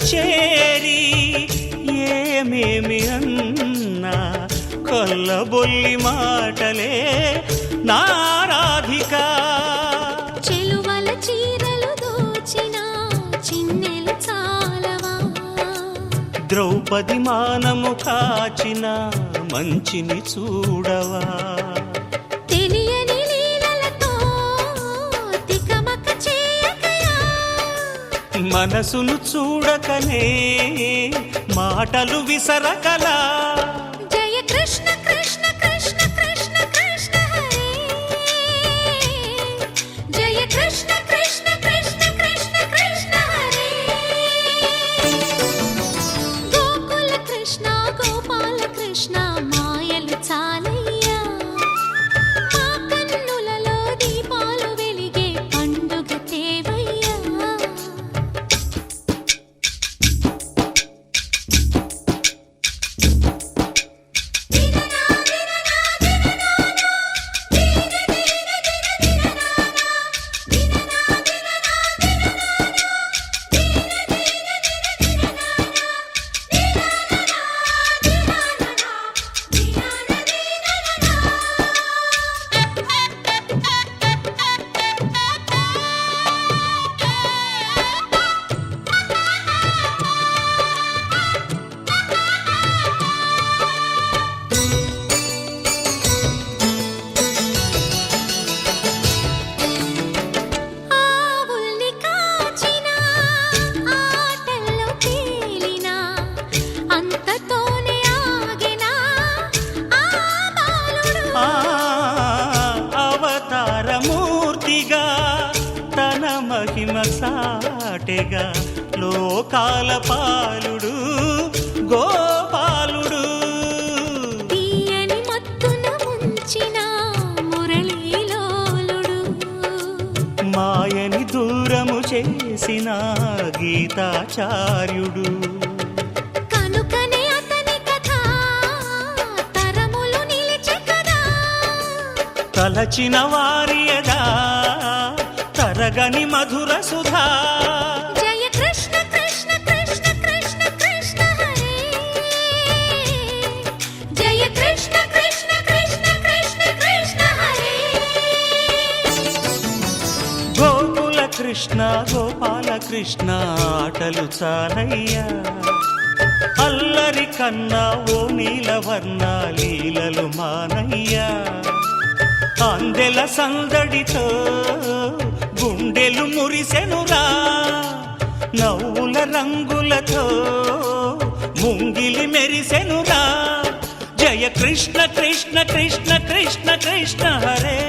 చేరి ఏమేమి అన్నా కొల్లబొల్లి మాటలే నారాధిక. చెలువల చీరలు దోచిన చిన్నెలు చాలవా, ద్రౌపది మానము కాచిన మంచిని చూడవా, తెలియని లీలలతో తికమక చేయకయా, మనసును చూడకనే మాటలు విసరకలా. జయ కృష్ణ కృష్ణ కృష్ణ కృష్ణ కృష్ణ హరే, జయ కృష్ణ కృష్ణ కృష్ణ కృష్ణ కృష్ణ హరే. గోకుల కృష్ణ గోపాల కృష్ణ మాయలు చాలయ్యా, మా కన్నులలో దీపాలు వెలిగే పండుగ తేవయ్యా. ఆవుల్ని కాచిన ఆటల్లో తేలినా అంతతోనే ఆగినా ఆ బాలుడు. అవతారమూర్తిగా తన మహిమ సాటెగా లోకాల పాలుడు గోపాలుడు. తీయని మత్తున ముంచిన మురళీలోలుడు, మాయని దూరము చేసిన గీతాచార్యుడు. కనుకనే అతని కథ తరములు నిలిచె కదా, తలచిన వారియదా తరగని మధుర సుధా. జయ కృష్ణ కృష్ణ కృష్ణ కృష్ణ కృష్ణ హరే, జయ కృష్ణ కృష్ణ కృష్ణ కృష్ణ కృష్ణ హరే. గోకుల కృష్ణ గోపాల కృష్ణ ఆటలు చాలయ్యా, అల్లరి కన్నా ఓ నీలవర్ణ లీలలు మానయ్యా. అందెల సందడితో గుండెలు మురిసెనురా, నవ్వుల రంగులతో ముంగిలి మెరిసెనురా. జయ కృష్ణ కృష్ణ కృష్ణ కృష్ణ కృష్ణ హరే,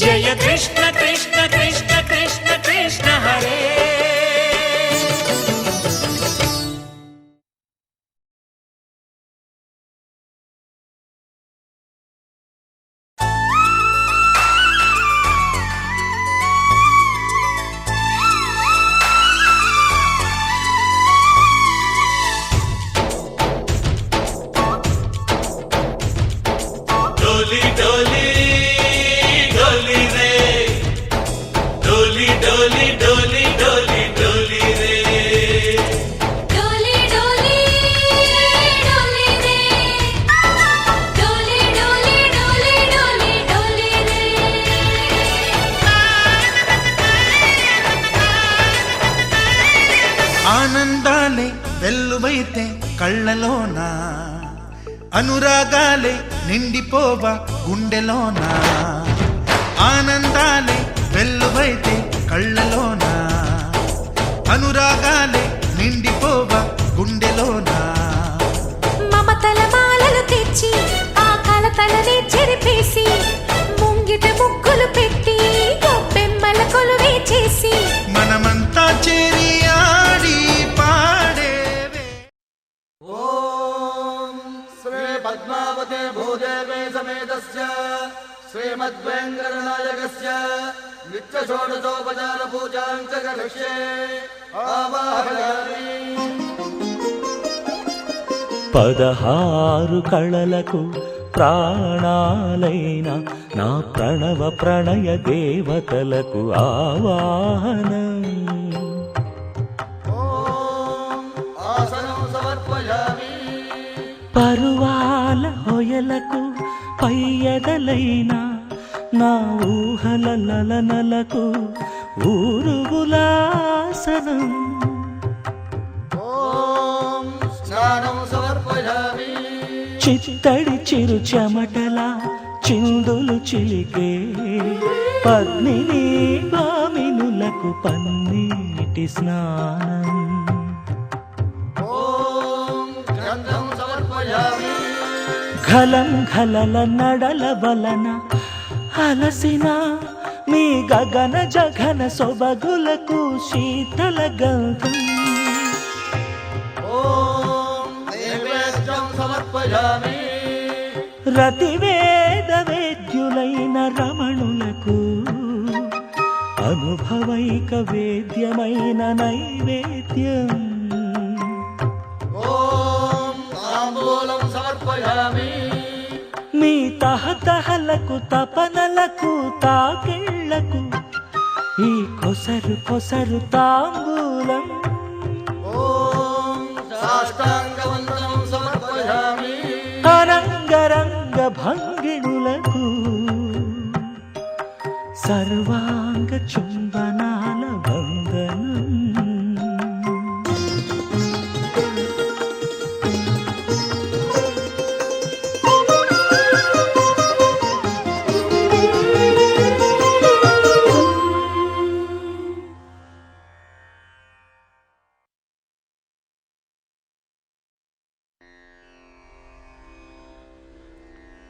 జయ కృష్ణ కృష్ణ కృష్ణ కృష్ణ కృష్ణ హరే. डोली डोली डोली रे, डोली डोली डोली डोली डोली रे, डोली डोली डोली रे, डोली डोली डोली डोली डोली रे. ఆనందాలే వెల్లువైతే కళ్ళలోనా, అనురాగాలే నిండిపోవా గుండెలోనా. ఆనందాలే వెల్లువైతే కళ్ళలోనా, అనురాగాలే నిండిపోవా గుండెలోనా. మమతల మాలలు తెచ్చి ఆ కలతలని చెరిపేసి, ముంగిట ముగ్గులు పెట్టి గొప్పెమ్మల కొలువే చేసి, మనమంతా చేరి ఆడి పాడేవే. ఓం శ్రీ పద్మావతే భూదేవే సమేతస్య శ్రీమద్వేంకటనాయకస్య నిత్య షోడశోపచార పూజాం చ కరిష్యే. ఆవాహయామి. 16 కళలకు ప్రాణాలైన నా ప్రణవ ప్రణయ దేవతలకు ఆవాహనం. పరువాల హొయలకు పయ్యదలైన నా ఊహల లలనలకు ఊరుగులాసనం ఓం స్నానం సమర్పయామి చిత్తడి చిరు చెమటల చిందులు చిలికే పద్మిని భామినులకు పన్నీటి స్నానం ఓం గ్రంథం సమర్పయామి ఘలం ఘలల నడల వలన అలసిన మీ గగన జఘన సొబగులకు శీతల గంధం ఓం నైవేద్యం సమర్పయామి రతివేద వేద్యులైన రమణులకు అనుభవైక వేద్యమైన నైవేద్యం ఓం తాంబూలం సమర్పయామి మీ తహతహలకు తపనలకు తాకిళ్లకు ఈ కొసరు కొసరు తాంబూలం ఓం సాష్టాంగవందనం సమర్పయామి అరంగరంగ భంగిణులకు సర్వాంగ చుంబనాల వందనం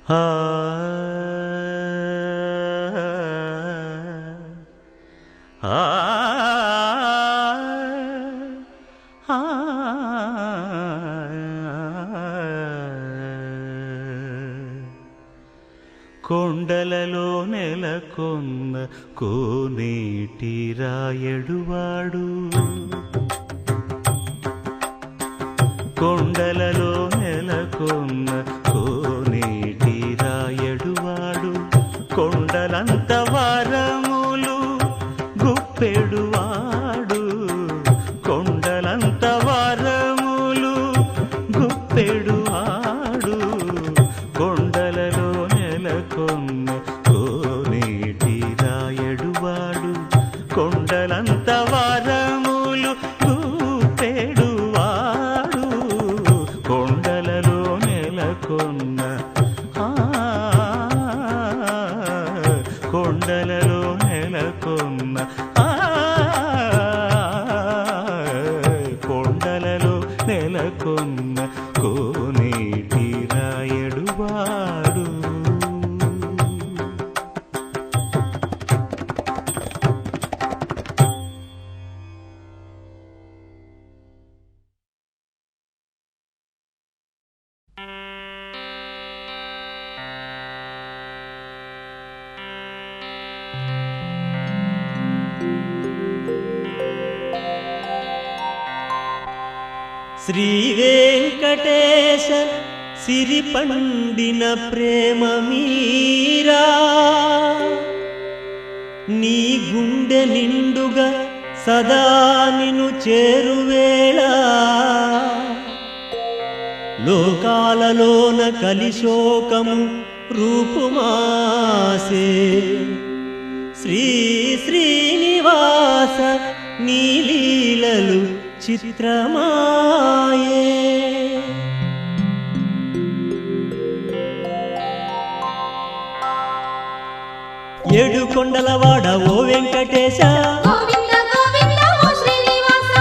ఆ ఆ ఆ కొండలలో నెలకొన్న కోనేటి రాయడువాడు కొండలలో నెలకొన్న కోనేటి రాయడువాడు కొండలంత వారములు గుప్పెడువాడు కొండలంత వారములు గుప్పెడువాడు కొండలలో నెలకొన్న కోనేటి రాయడువాడు కొండలంత వారములు గుప్పెడువాడు కొండలలో నెలకొన్న కొండలలో నెలకొన్న కొండలలో నెలకొన్న కోనేటి రాయడువాడు శ్రీ వెంకటేశ సిరి పండిన ప్రేమ మీరా నీ గుండె నిండుగా సదా నిన్ను చేరువేళ లోకాలలోన కలిశోకము రూపుమాసే శ్రీ శ్రీనివాస నీ లీలలు చిత్రమాయే ఏడు కొండలవాడ ఓ వెంకటేశ గోవింద గోవింద ఓ శ్రీనివాస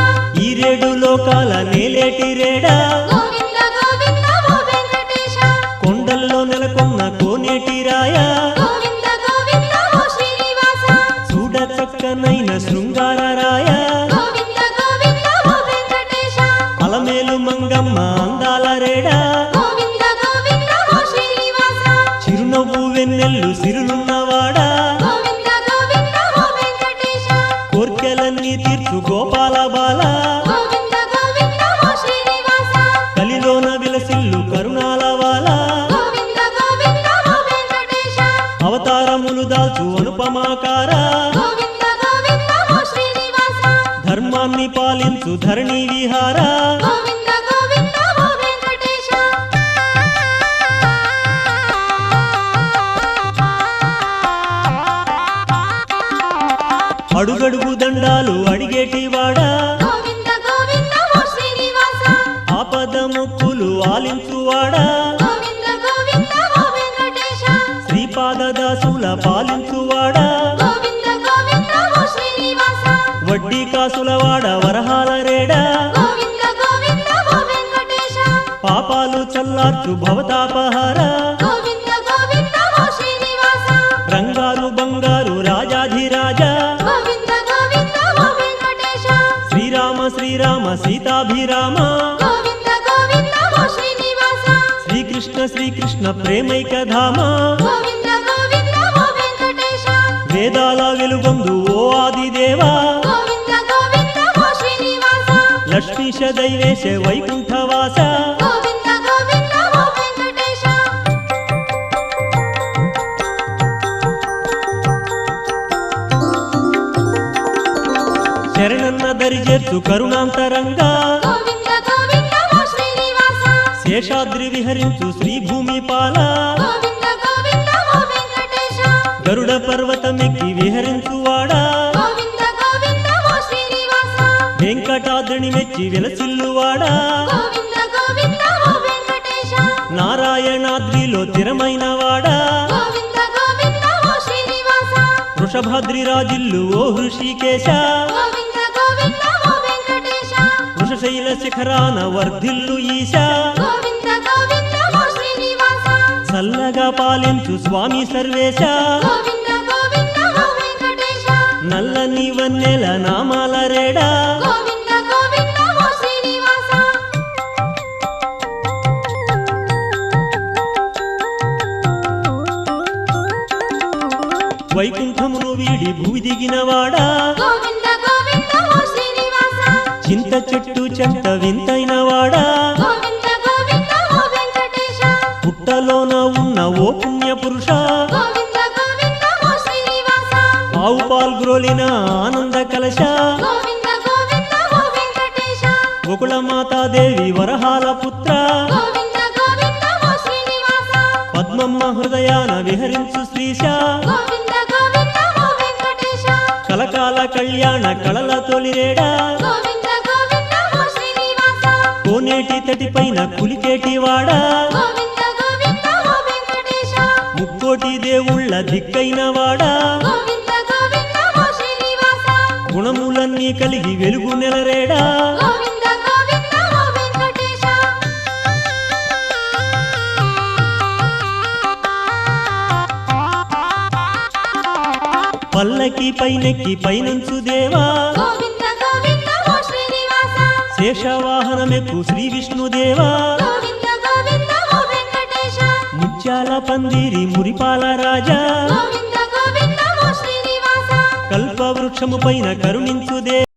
ఈరేడు లోకాల నేలేటి రేడా గోవింద గోవింద ఓ వెంకటేశ కొండల్లో నెలకొన్న కోనేటి రాయ గోవింద గోవింద ఓ శ్రీనివాస చూడ చక్కనైన శృంగార రాయ గోవింద గోవింద ఓ వెంకటేశ అలమేలు మంగమ్మ అందాల రేడా గోవింద గోవింద ఓ శ్రీనివాస చిరునవ్వు వెన్నెల్లు సిరులున్నవాడా గోవింద గోవింద ఓ వెంకటేశ కోర్కెలన్నీ తీర్చు గోపాల బాల గోవింద గోవింద ఓ శ్రీనివాస వరదాలు అడిగేటివాడా గోవింద గోవింద ఓ శ్రీనివాస ఆపద మొక్కులు ఆలించువాడా గోవింద గోవింద ఓ వెంకటేశ శ్రీపాదదాసుల పాలించువాడా గోవింద గోవింద ఓ శ్రీనివాస వడ్డీ కాసులవాడ వరహాల రేడా గోవింద గోవింద ఓ వెంకటేశ పాపాలు చల్లార్చు భవతాపహార గోవింద గోవింద ఓ శ్రీనివాస రంగారు బంగారు రాజాధిరాజా గోవింద గోవింద ఓ వెంకటేశ శ్రీరామ శ్రీరామ సీతాభిరామ గోవింద గోవింద ఓ శ్రీనివాస శ్రీకృష్ణ శ్రీకృష్ణ ప్రేమైక ధామ గోవింద గోవింద ఓ వెంకటేశ వేదాల వెలుగొందు ఓ ఆదిదేవా గోవింద గోవింద ఓ శ్రీనివాస లక్ష్మీశ దైవేశ వైకుంఠవాస గోవింద గోవింద ఓ వెంకటేశ శరణన్న దరిజేర్చు కరుణాంతరంగా గోవింద గోవింద ఓ శ్రీనివాస శేషాద్రి విహరించు శ్రీభూమి పాల గోవింద గోవింద ఓ వెంకటేశ గరుడ పర్వతమెక్కి విహరించువాడా గోవింద గోవింద ఓ శ్రీనివాస వెంకటాద్రిని మెచ్చి వెలసిల్లువాడా గోవింద గోవింద ఓ వెంకటేశ నారాయణాద్రిలో తిరమైన వాడా గోవింద గోవింద ఓ శ్రీనివాస వృషభాద్రి రాజిల్లు ఓ హృషికేశ గోవింద గోవింద ఓ వెంకటేశ వృషశైల శిఖరాన వర్ధిల్లు ఈశా గోవింద గోవింద ఓ శ్రీనివాస చల్లగా పాలించు స్వామి సర్వేశ గోవింద గోవింద ఓ వెంకటేశ నల్లని వన్నెల నామాల రేడా గోవింద గోవింద ఓ శ్రీనివాస వైకుంఠమును వీడి భూమి దిగినవాడా గోవింద గోవింద ఓ శ్రీనివాస చింత చెట్టు చెంత వింతైన వాడా గోవింద గోవింద ఓ వెంకటేశ పుట్టలోన ఉన్న ఓ పుణ్య పురుష గోవింద గోవింద ఓ శ్రీనివాస ఆవు పాల్గ్రోలిన ఆనంద కలశ గోవింద గోవింద ఓ వెంకటేశ గోకుల మాతాదేవి వరహాల పుత్ర గోవింద గోవింద ఓ శ్రీనివాస పద్మమ్మ హృదయాన విహరించు శ్రీశ గోవింద గోవింద ఓ వెంకటేశ కలకాల కళ్యాణ కళల తొలిరేడా గోవింద గోవింద ఓ శ్రీనివాస కోనేటి తటిపైన కులికేటివాడా గోవింద గోవింద ఓ వెంకటేశ ముక్కోటి దేవుళ్ళ దిక్కైన వాడా గోవింద గోవింద ఓ శ్రీనివాస గుణములన్నీ కలిగి వెలుగు నెలరేడా గోవింద గోవింద ఓ వెంకటేశ పల్లకి పైనెక్కి పైనంచు దేవా గోవింద గోవింద ఓ శ్రీనివాస శేషవాహనమెక్కు శ్రీ విష్ణుదేవా గోవింద గోవింద ఓ వెంకటేశ ముత్యాల పందిరి మురిపాల రాజా గోవింద గోవింద ఓ శ్రీనివాస కల్పవృక్షము పైన కరుణించు